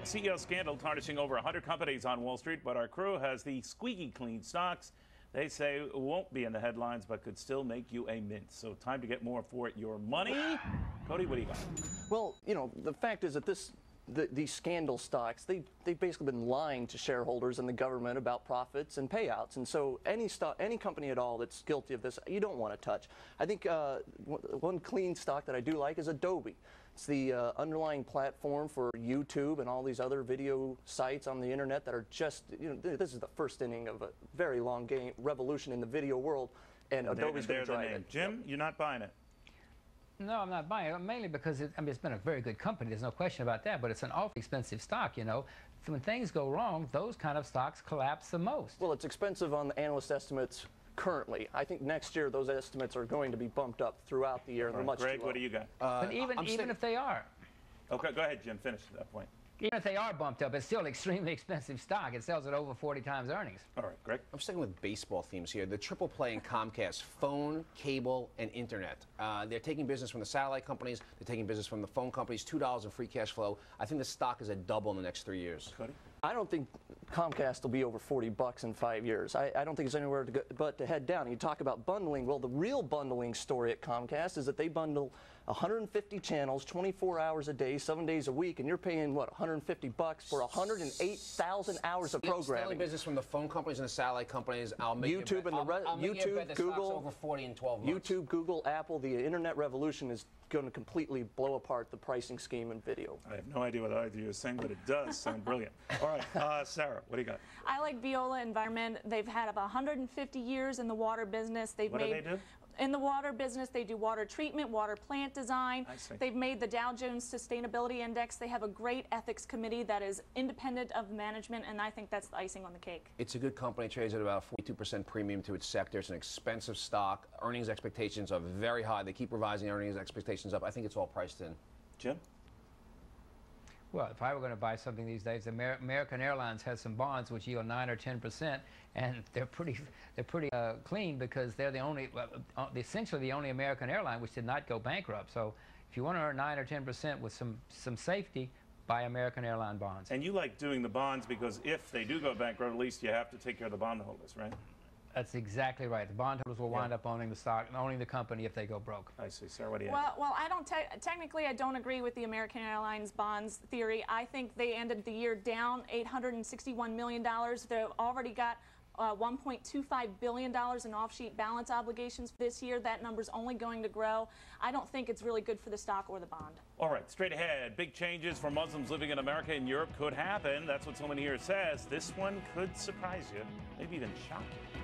A CEO scandal tarnishing over 100 companies on Wall Street, but our crew has the squeaky clean stocks. They say won't be in the headlines, but could still make you a mint. So time to get more for your money. Cody, what do you got? Well, you know, the fact is that these scandal stocks, they've basically been lying to shareholders and the government about profits and payouts. And so any company at all that's guilty of this, you don't want to touch. I think one clean stock that I do like is Adobe. It's the underlying platform for YouTube and all these other video sites on the internet that are just, you know, this is the first inning of a very long game revolution in the video world, and Adobe's going to drive it. Jim, you're not buying it. No, I'm not buying it, mainly because it's been a very good company. There's no question about that, but it's an awfully expensive stock, you know. So when things go wrong, those kind of stocks collapse the most. Well, it's expensive on the analyst estimates currently. I think next year those estimates are going to be bumped up throughout the year. All right, much Greg, too low. what do you got? But even if they are. Okay, go ahead, Jim. Finish that point. Even if they are bumped up, it's still extremely expensive stock. It sells at over 40 times earnings. All right, Greg. I'm sticking with baseball themes here. The triple play in Comcast, phone, cable, and internet. They're taking business from the satellite companies. They're taking business from the phone companies, $2 in free cash flow. I think the stock is a double in the next 3 years. Cody? I don't think Comcast will be over $40 in 5 years. I don't think it's anywhere to go but to head down. You talk about bundling. Well, the real bundling story at Comcast is that they bundle 150 channels, 24 hours a day, 7 days a week, and you're paying, what, $150 for 108,000 hours of programming. Stealing business from the phone companies and the satellite companies. I'll make YouTube you a bet, and YouTube, Google, over 40 in 12 months. YouTube, Google, Apple, the internet revolution is going to completely blow apart the pricing scheme in video. I have no idea what either of you are saying, but it does sound brilliant. All right, Sarah, what do you got? I like Veolia Environment. They've had about 150 years in the water business. What do they do? In the water business, they do water treatment, water plant design. I see. They've made the Dow Jones Sustainability Index. They have a great ethics committee that is independent of management, and I think that's the icing on the cake. It's a good company. Trades at about 42% premium to its sector. It's an expensive stock. Earnings expectations are very high. They keep revising earnings expectations up. I think it's all priced in. Jim? Well, if I were going to buy something these days, American Airlines has some bonds which yield 9 or 10%, and they're pretty clean because they're essentially the only American airline which did not go bankrupt. So, if you want to earn 9 or 10% with some safety, buy American Airline bonds. And you like doing the bonds because if they do go bankrupt, at least you have to take care of the bondholders, right? That's exactly right. The bondholders will wind up owning the stock, owning the company if they go broke. I see. Sarah, what do you have? Well, I don't technically I don't agree with the American Airlines bonds theory. I think they ended the year down $861 million. They've already got $1.25 billion in off-sheet balance obligations this year. That number's only going to grow. I don't think it's really good for the stock or the bond. All right, straight ahead. Big changes for Muslims living in America and Europe could happen. That's what someone here says. This one could surprise you, maybe even shock you.